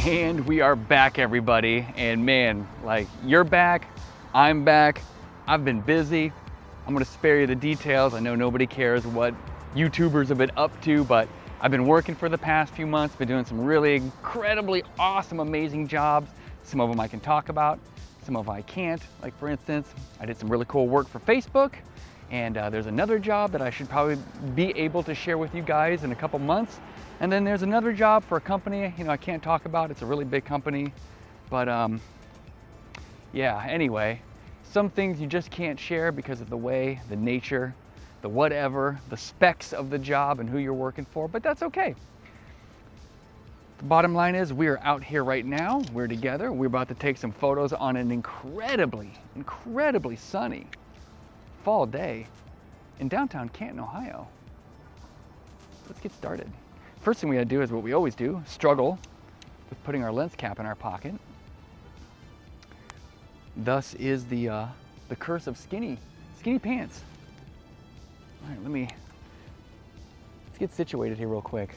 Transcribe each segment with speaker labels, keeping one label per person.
Speaker 1: And we are back, everybody. And man, like, you're back, I'm back. I've been busy. I'm gonna spare you the details. I know nobody cares what YouTubers have been up to, but I've been working for the past few months, been doing some really incredibly awesome, amazing jobs. Some of them I can talk about, some of them I can't. Like for instance, I did some really cool work for Facebook, and there's another job that I should probably be able to share with you guys in a couple months. And then there's another job for a company, you know, I can't talk about. It's a really big company, but yeah, anyway, some things you just can't share because of the way, the nature, the whatever, the specs of the job and who you're working for, but that's okay. The bottom line is we are out here right now. We're together. We're about to take some photos on an incredibly sunny fall day in downtown Canton, Ohio. Let's get started. First thing we gotta do is what we always do, struggle with putting our lens cap in our pocket. Thus is the curse of skinny pants. All right, let's get situated here real quick.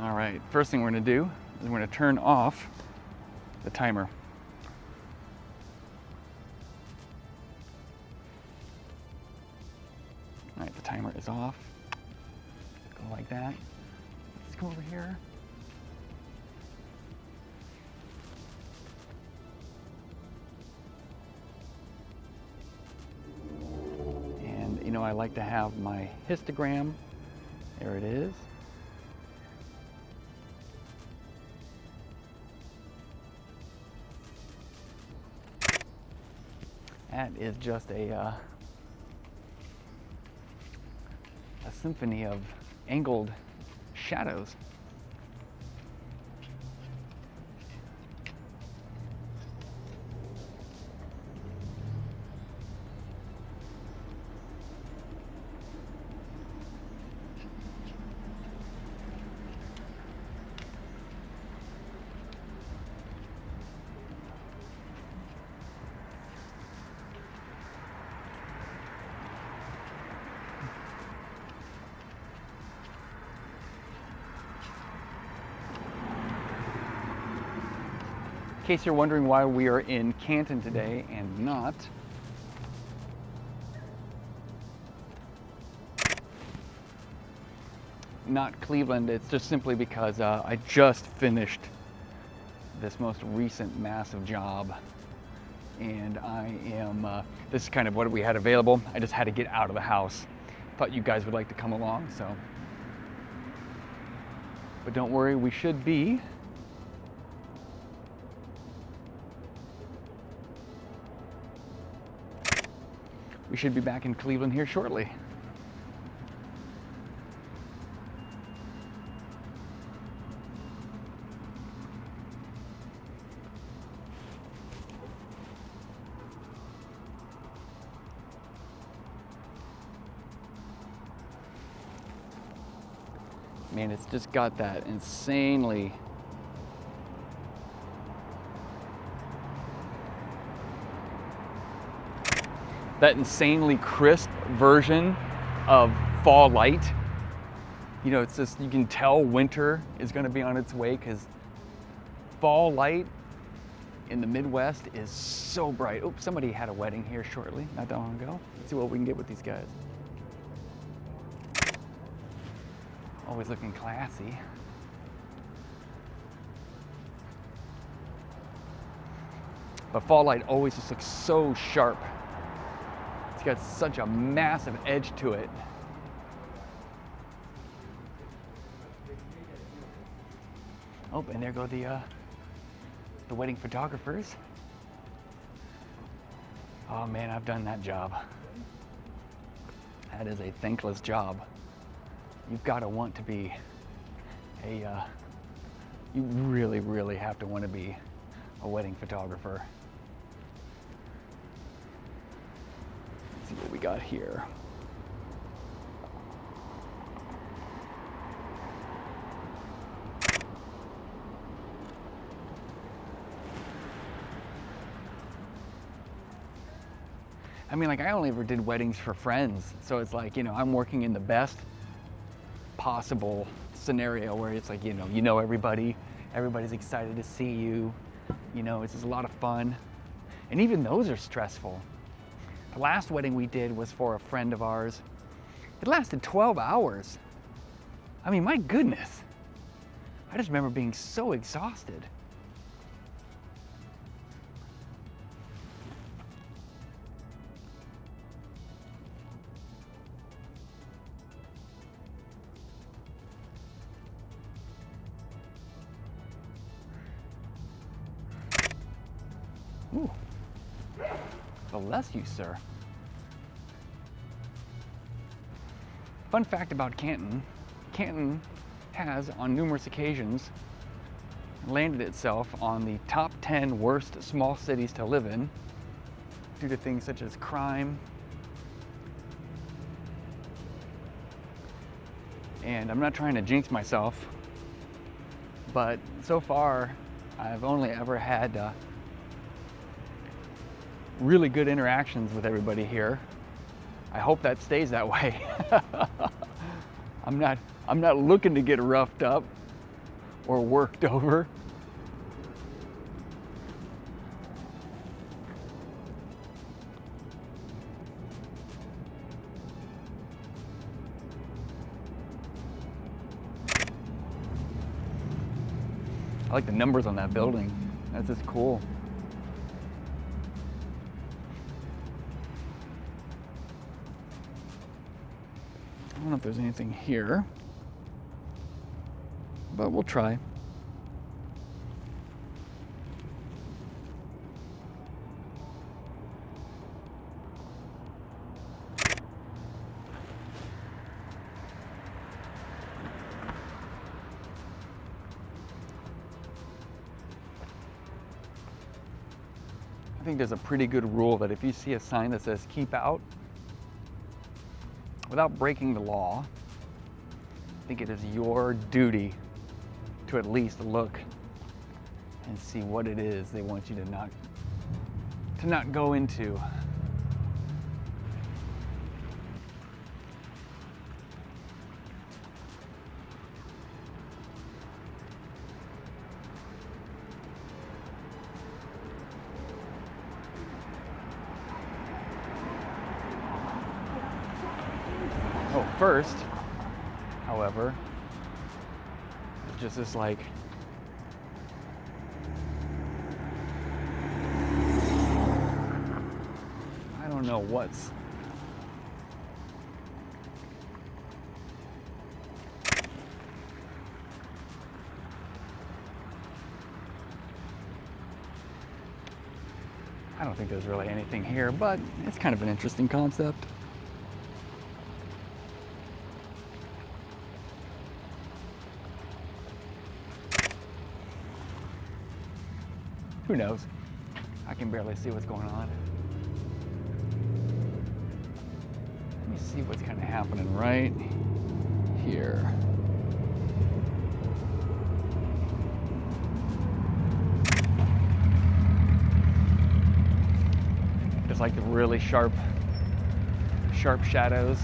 Speaker 1: All right, first thing we're gonna do is we're gonna turn off the timer. All right, the timer is off. Go like that. Let's go over here. And you know, I like to have my histogram. There it is. That is just a symphony of angled shadows. In case you're wondering why we are in Canton today and not Cleveland, it's just simply because I just finished this most recent massive job, and I am, this is kind of what we had available. I just had to get out of the house. Thought you guys would like to come along, so. But don't worry, we should be back in Cleveland here shortly. Man, it's just got that insanely crisp version of fall light. You know, it's just, you can tell winter is going to be on its way because fall light in the Midwest is so bright. Oops, somebody had a wedding here shortly, not that long ago. Let's see what we can get with these guys. Always looking classy. But fall light always just looks so sharp. It's got such a massive edge to it. Oh, and there go the wedding photographers. Oh man, I've done that job. That is a thankless job. You've got to want to be you really have to want to be a wedding photographer. Let's see what we got here. I mean, like, I only ever did weddings for friends. So it's like, you know, I'm working in the best possible scenario where it's like, you know everybody, everybody's excited to see you, you know, it's just a lot of fun. And even those are stressful. The last wedding we did was for a friend of ours. It lasted 12 hours. I mean, my goodness. I just remember being so exhausted. Ooh. Bless you, sir. Fun fact about Canton. Canton has, on numerous occasions, landed itself on the top 10 worst small cities to live in due to things such as crime. And I'm not trying to jinx myself, but so far I've only ever had really good interactions with everybody here. I hope that stays that way. I'm not looking to get roughed up or worked over. I like the numbers on that building. That's just cool. I don't know if there's anything here, but we'll try. I think there's a pretty good rule that if you see a sign that says keep out, without breaking the law, I think it is your duty to at least look and see what it is they want you to not go into. Oh, first, however, it's just this like I don't know what's I don't think there's really anything here, but it's kind of an interesting concept. Who knows? I can barely see what's going on. Let me see what's kind of happening right here. Just like the really sharp shadows.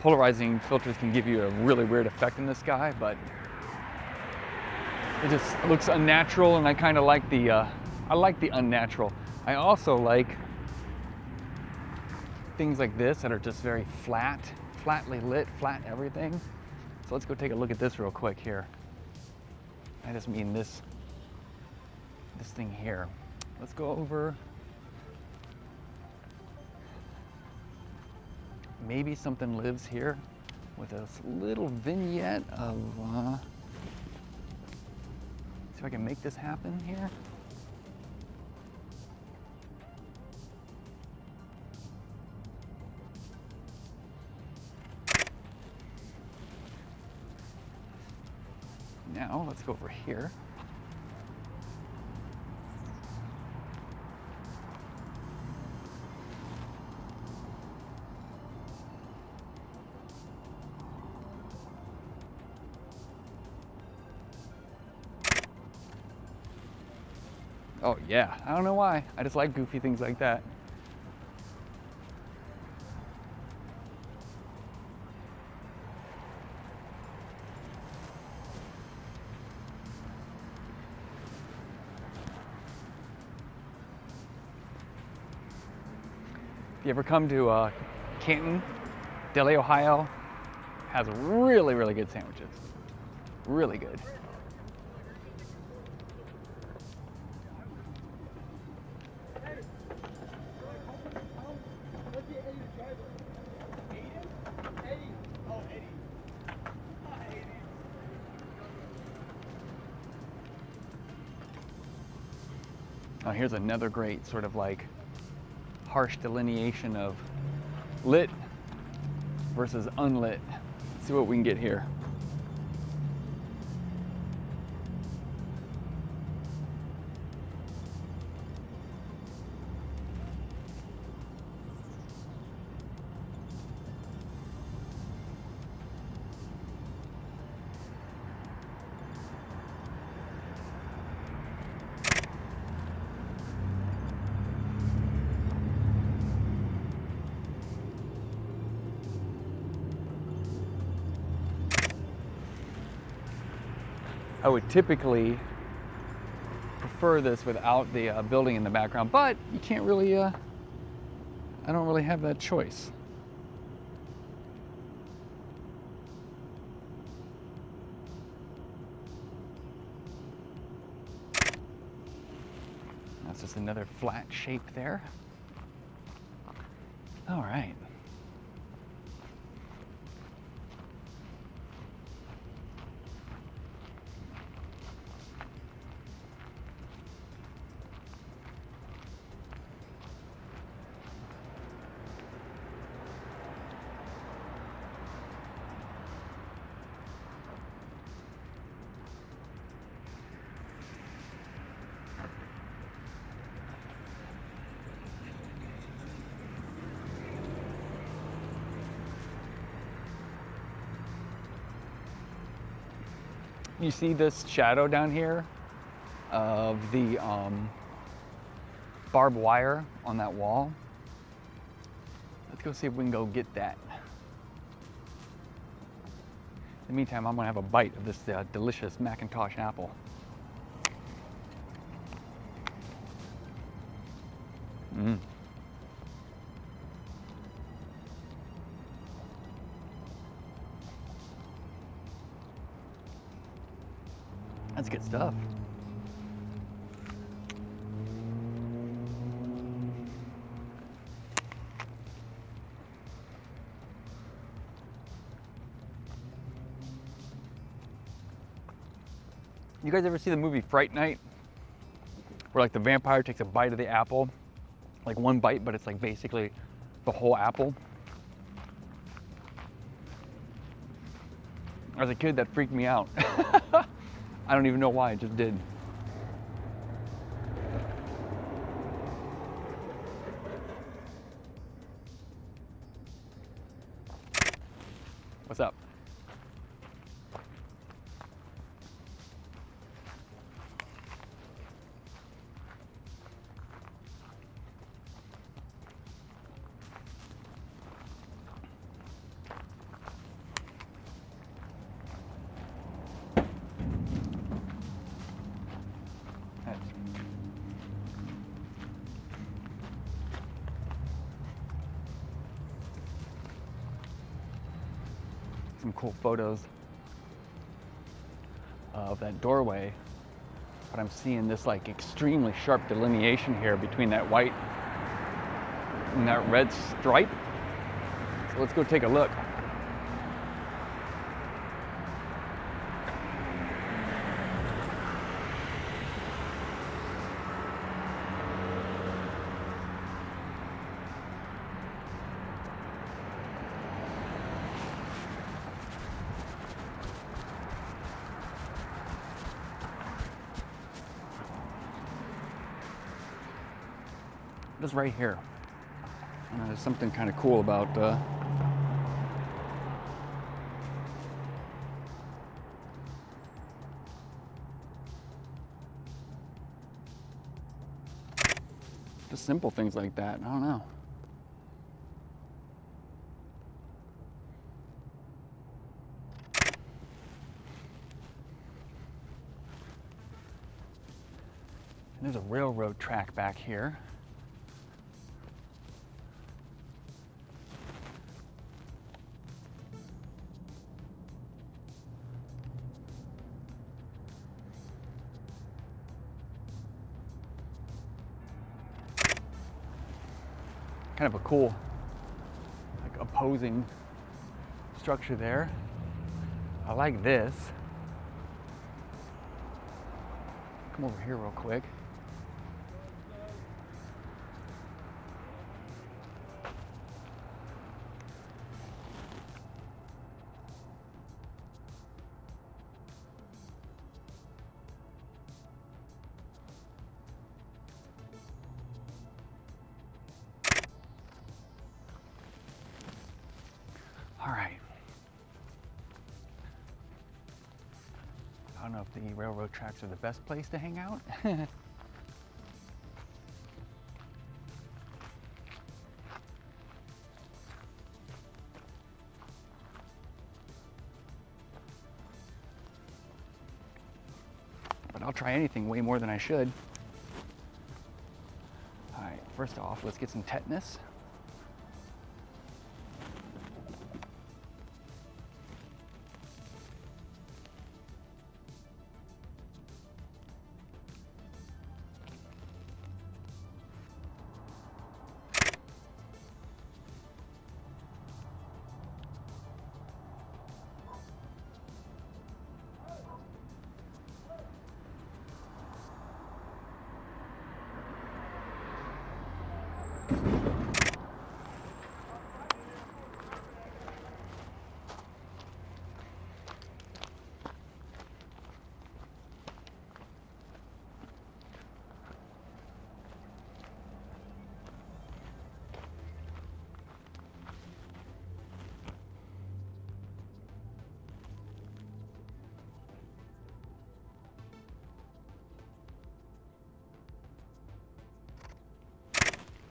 Speaker 1: Polarizing filters can give you a really weird effect in the sky, but it just looks unnatural, and I kind of like the unnatural. I also like things like this that are just very flatly lit, flat everything. So let's go take a look at this real quick here. I just mean this thing here. Let's go over. Maybe something lives here with a little vignette of, see if I can make this happen here. now let's go over here. Oh yeah, I don't know why. I just like goofy things like that. If you ever come to Canton, Delhi, Ohio, has really, really good sandwiches. Really good. Oh, here's another great sort of like harsh delineation of lit versus unlit. Let's see what we can get here. I would typically prefer this without the building in the background, but you can't really, I don't really have that choice. That's just another flat shape there. All right. You see this shadow down here of the barbed wire on that wall? Let's go see if we can go get that. In the meantime, I'm gonna have a bite of this delicious Macintosh apple. Mmm. That's good stuff. You guys ever see the movie Fright Night? Where like the vampire takes a bite of the apple, like one bite, but it's like basically the whole apple. As a kid, that freaked me out. I don't even know why, it just did. What's up? Some cool photos of that doorway, but I'm seeing this like extremely sharp delineation here between that white and that red stripe. So let's go take a look. this right here. There's something kind of cool about just simple things like that. I don't know. And there's a railroad track back here. Kind of a cool, like, opposing structure there. I like this. Come over here real quick. All right. I don't know if the railroad tracks are the best place to hang out. But I'll try anything way more than I should. All right, first off, let's get some tetanus.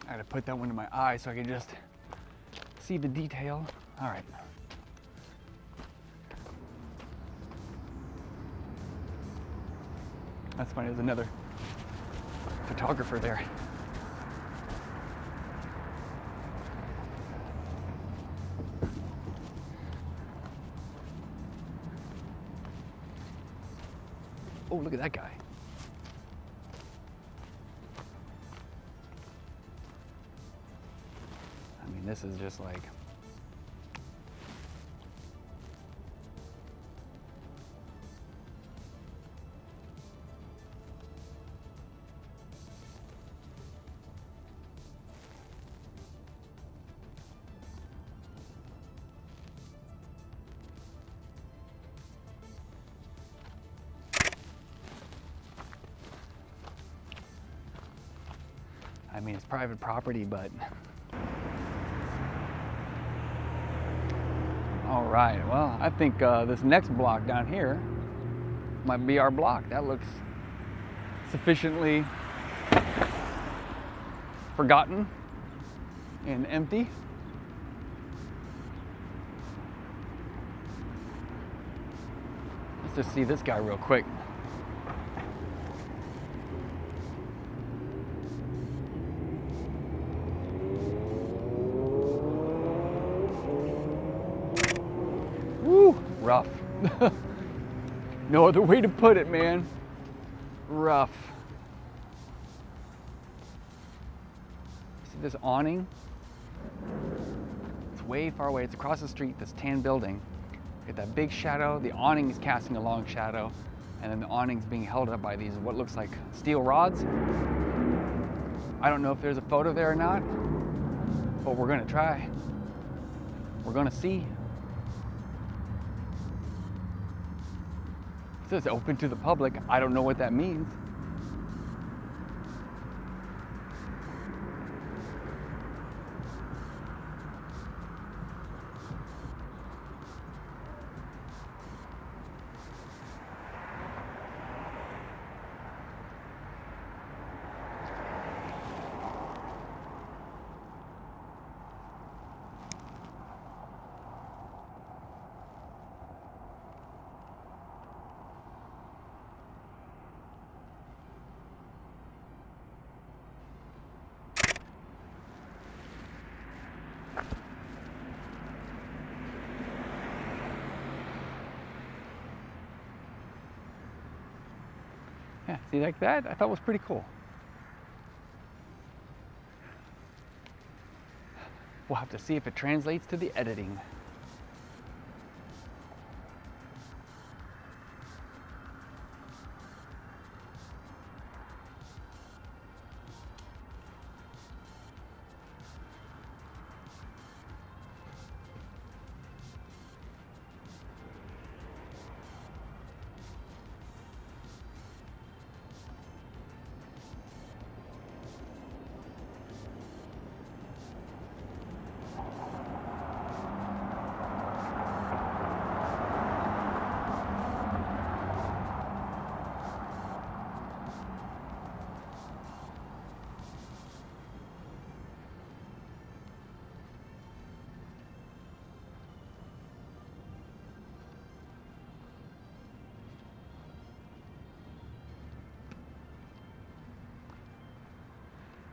Speaker 1: I had to put that one in my eye so I can just see the detail. All right. That's funny, there's another photographer there. Oh, look at that guy. I mean, this is just like, I mean, it's private property, but. All right, well, I think this next block down here might be our block. That looks sufficiently forgotten and empty. Let's just see this guy real quick. Rough. No other way to put it, man. Rough. See this awning? It's way far away. It's across the street, this tan building. Get that big shadow. The awning is casting a long shadow, and then the awning's being held up by these what looks like steel rods. I don't know if there's a photo there or not, but we're gonna try. We're gonna see. It says open to the public. I don't know what that means. Yeah, see, like that, I thought was pretty cool. We'll have to see if it translates to the editing.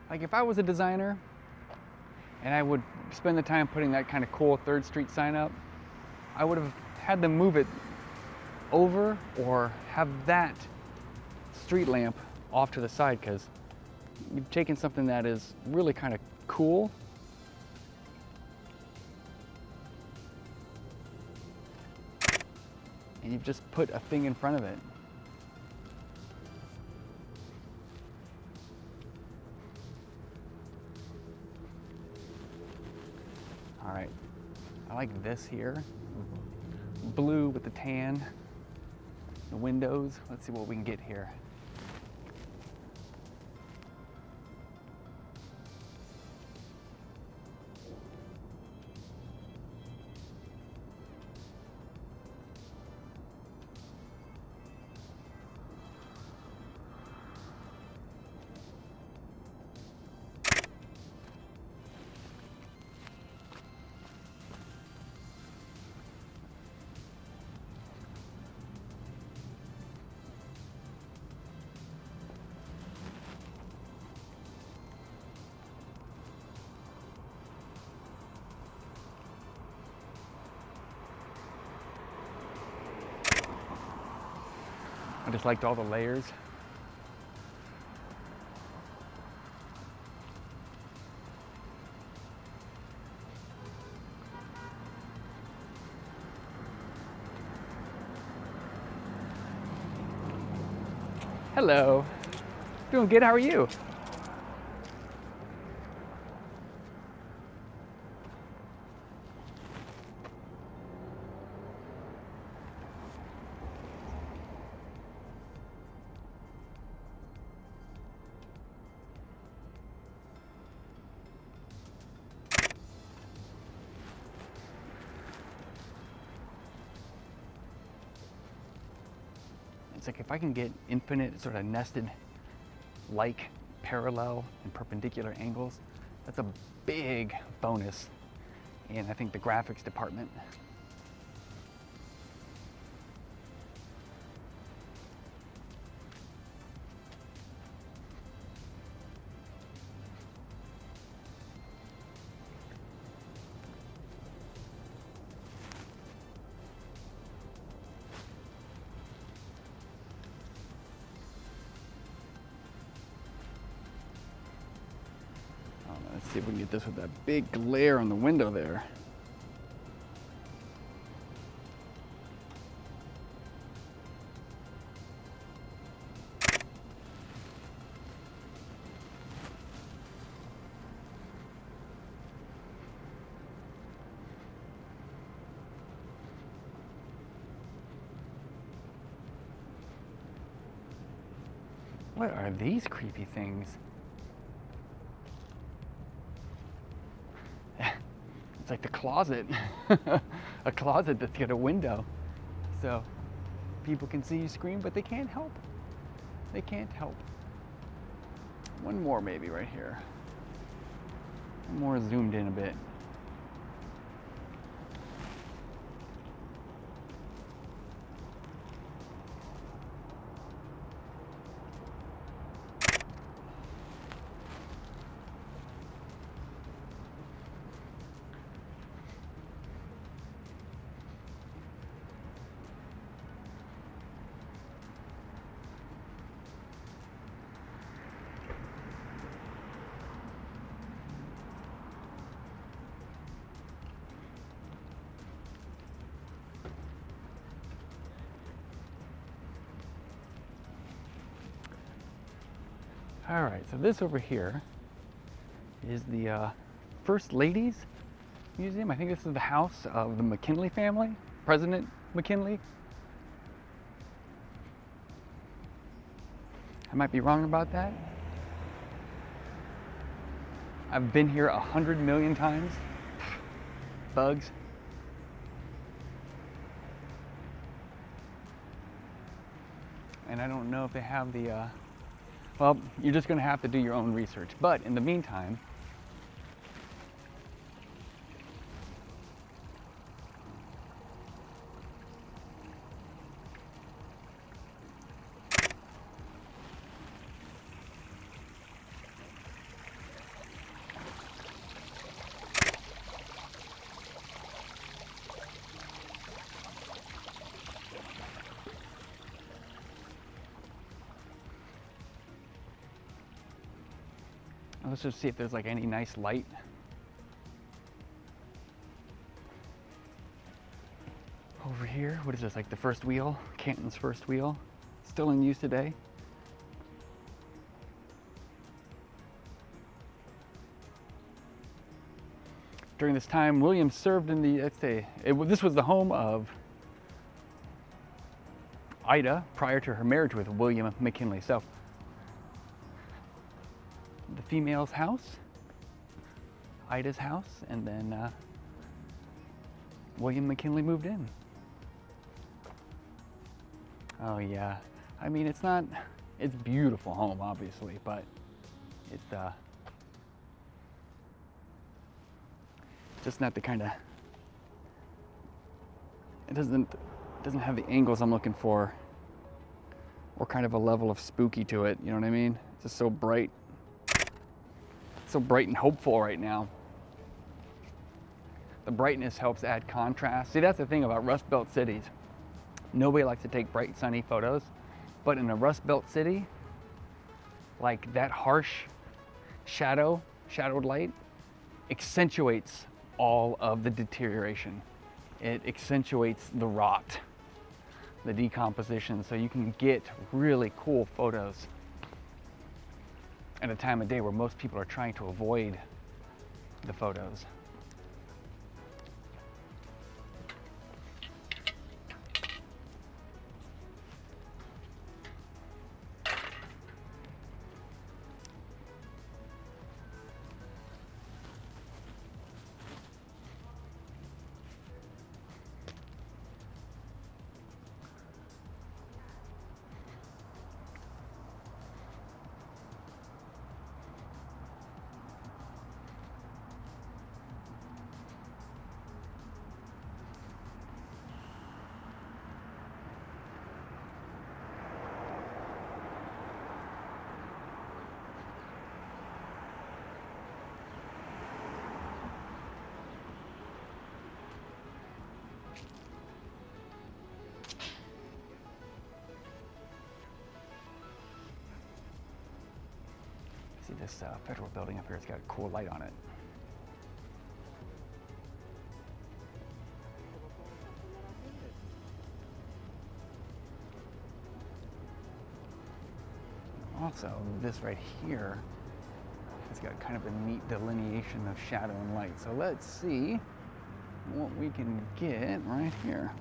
Speaker 1: Like if I was a designer and I would spend the time putting that kind of cool 3rd Street sign up, I would have had them move it over or have that street lamp off to the side, because you've taken something that is really kind of cool and you've just put a thing in front of it. All right, I like this here. Blue with the tan, the windows. Let's see what we can get here. I just liked all the layers. Hello. Doing good, how are you? It's like if I can get infinite sort of nested like parallel and perpendicular angles, that's a big bonus in, I think, the graphics department. Let's see if we can get this with that big glare on the window there. What are these creepy things? It's like the closet, a closet that's got a window. So people can see you scream, but they can't help. They can't help. One more maybe right here. One more zoomed in a bit. All right, so this over here is the First Ladies Museum. I think this is the house of the McKinley family, President McKinley. I might be wrong about that. I've been here 100 million times. Bugs. And I don't know if they have the, well, you're just gonna have to do your own research. But in the meantime, let's just see if there's like any nice light. Over here, what is this, like the first wheel? Canton's first wheel, still in use today. During this time, William served in the, this was the home of Ida prior to her marriage with William McKinley. So the female's house, Ida's house, and then William McKinley moved in. Oh yeah, I mean it's beautiful home obviously, but it's just not the kind of, it doesn't have the angles I'm looking for, or kind of a level of spooky to it, you know what I mean? It's just so bright. So bright and hopeful right now. The brightness helps add contrast. See, that's the thing about Rust Belt cities. Nobody likes to take bright, sunny photos, but in a Rust Belt city, like that harsh shadowed light accentuates all of the deterioration. It accentuates the rot, the decomposition, so you can get really cool photos at a time of day where most people are trying to avoid the photos. See this federal building up here, it's got a cool light on it. Also, this right here has got kind of a neat delineation of shadow and light. So let's see what we can get right here.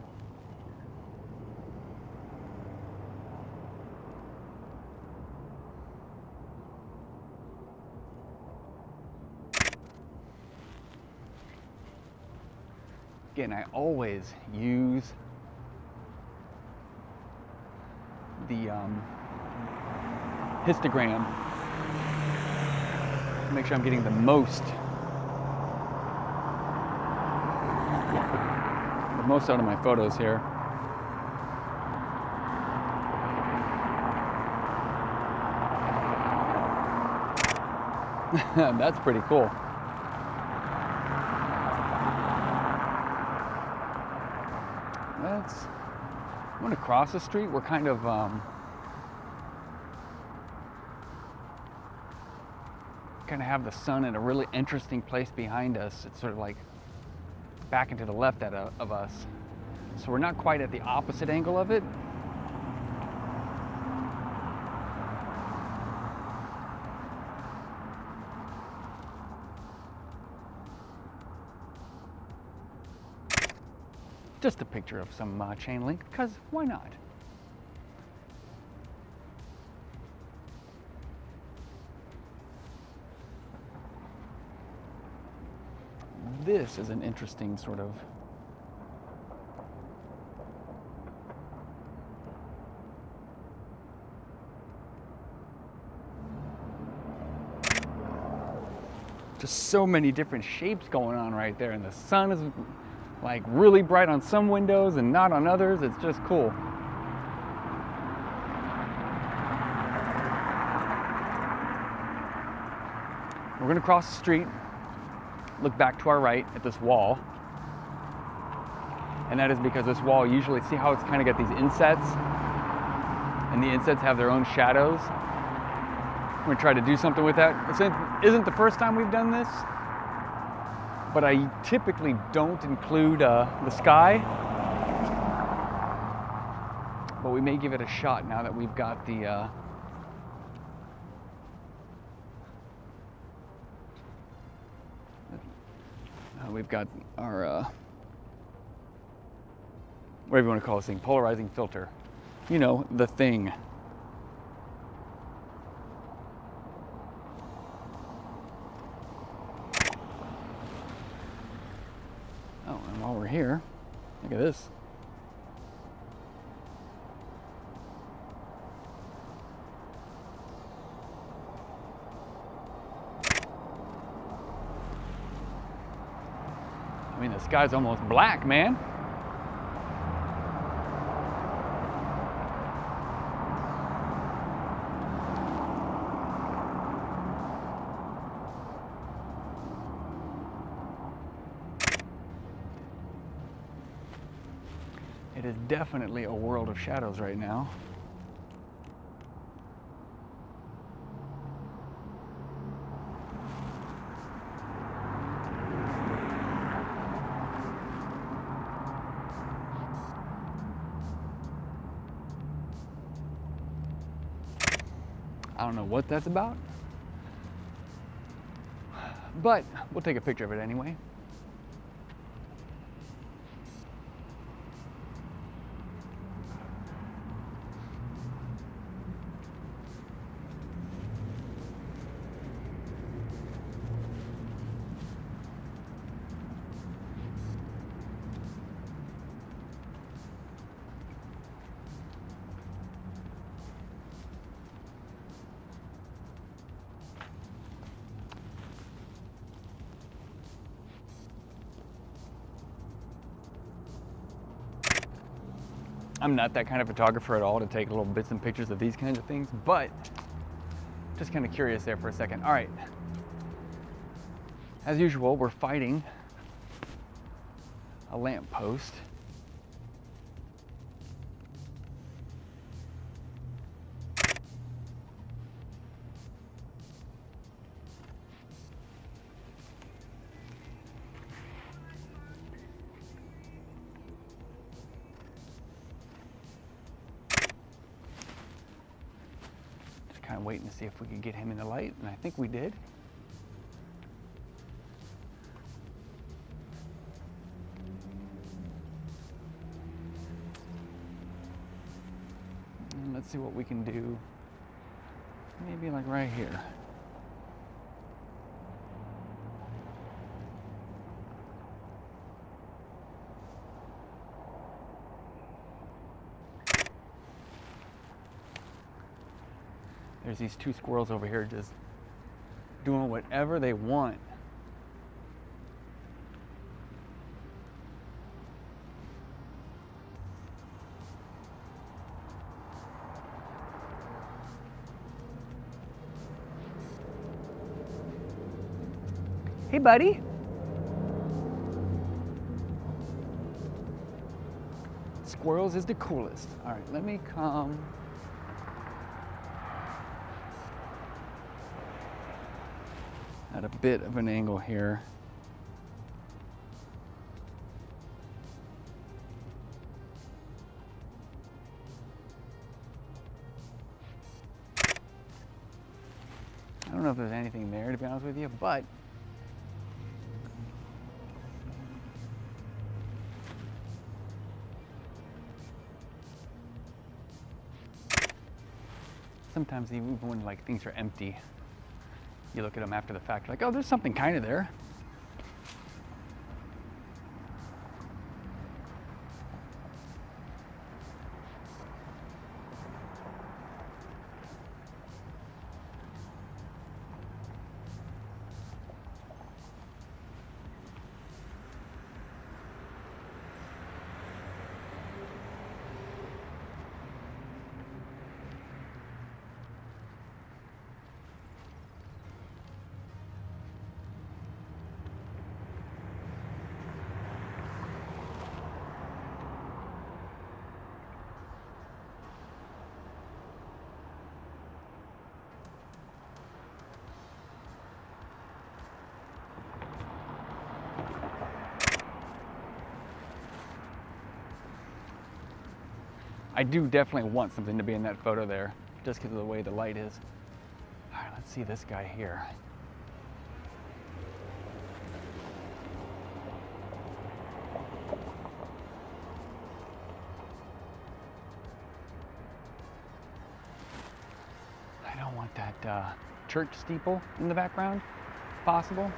Speaker 1: Again, I always use the histogram to make sure I'm getting the most out of my photos here. That's pretty cool. I'm going to cross the street. We're kind of have the sun in a really interesting place behind us. It's sort of like back and to the left of us. So we're not quite at the opposite angle of it. just a picture of some chain link, because why not? This is an interesting sort of just so many different shapes going on right there, and the sun is like really bright on some windows and not on others. It's just cool. We're gonna cross the street, look back to our right at this wall. And that is because this wall, usually, see how it's kind of got these insets? And the insets have their own shadows. I'm gonna try to do something with that. It isn't the first time we've done this, but I typically don't include the sky. But we may give it a shot now that we've got the we've got our whatever you want to call this thing, polarizing filter. You know, the thing. Oh, and while we're here, look at this. I mean, the sky's almost black, man. It is definitely a world of shadows right now. I don't know what that's about, but we'll take a picture of it anyway. I'm not that kind of photographer at all to take little bits and pictures of these kinds of things, but just kind of curious there for a second. All right. As usual, we're fighting a lamppost. Kind of waiting to see if we could get him in the light, and I think we did. And let's see what we can do. Maybe like right here. There's these two squirrels over here just doing whatever they want. Hey, buddy. Squirrels is the coolest. All right, let me come. At a bit of an angle here. I don't know if there's anything there, to be honest with you, but Sometimes even when like things are empty, you look at them after the fact, you're like, oh, there's something kind of there. I do definitely want something to be in that photo there, just because of the way the light is. All right, let's see this guy here. I don't want that church steeple in the background, if possible.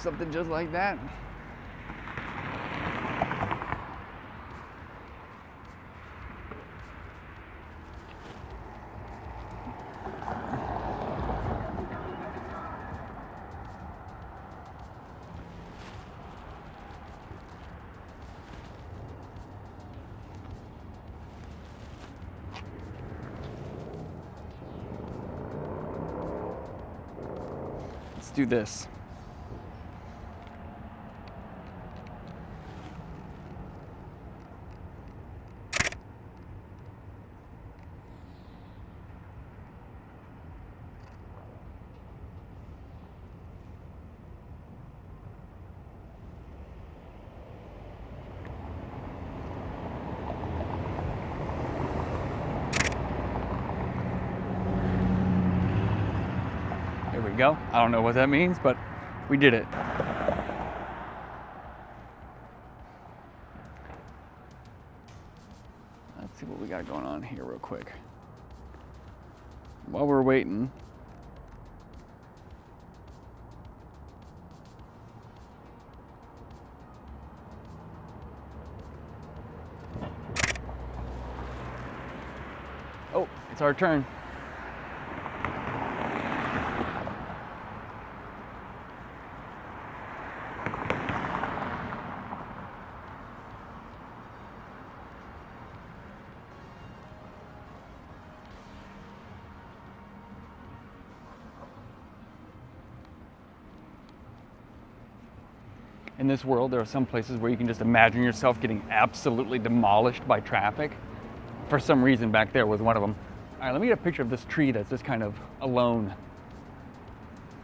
Speaker 1: Something just like that. Let's do this. There we go. I don't know what that means, but we did it. Let's see what we got going on here real quick. While we're waiting, oh, it's our turn. In this world, there are some places where you can just imagine yourself getting absolutely demolished by traffic. For some reason, back there was one of them. All right, let me get a picture of this tree that's just kind of alone,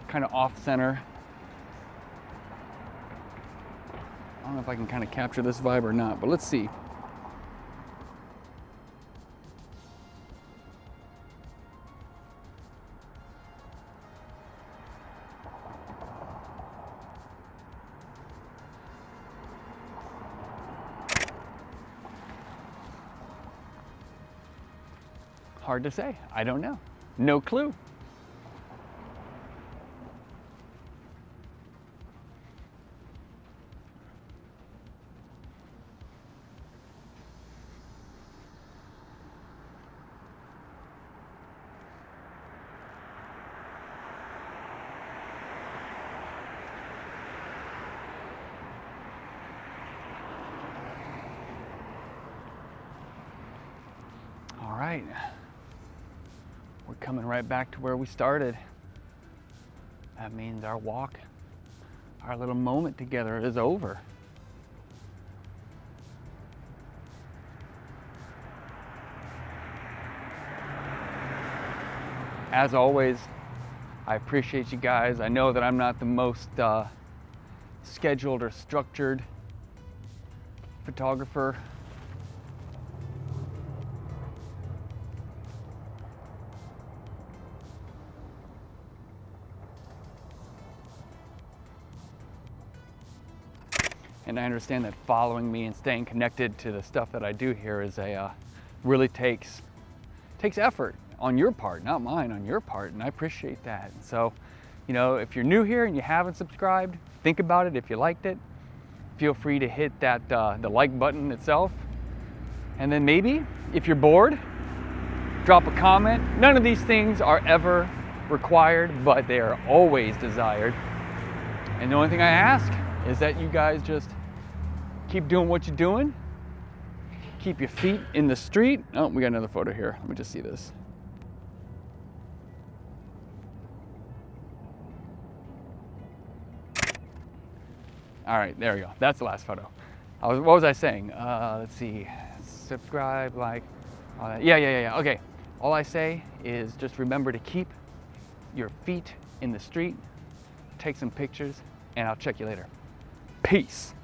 Speaker 1: kind of off center. I don't know if I can kind of capture this vibe or not, but let's see. Hard to say. I don't know. No clue. All right. We're coming right back to where we started. That means our walk, our little moment together is over. As always, I appreciate you guys. I know that I'm not the most scheduled or structured photographer. And I understand that following me and staying connected to the stuff that I do here is really takes effort on your part, not mine, on your part, and I appreciate that. So, you know, if you're new here and you haven't subscribed, think about it. If you liked it, feel free to hit that the like button itself. And then maybe, if you're bored, drop a comment. None of these things are ever required, but they are always desired. And the only thing I ask is that you guys just keep doing what you're doing. Keep your feet in the street. Oh, we got another photo here. Let me just see this. All right, there we go. That's the last photo. What was I saying? Let's see. Subscribe, like, all that. Yeah. Okay. All I say is just remember to keep your feet in the street, take some pictures, and I'll check you later. Peace.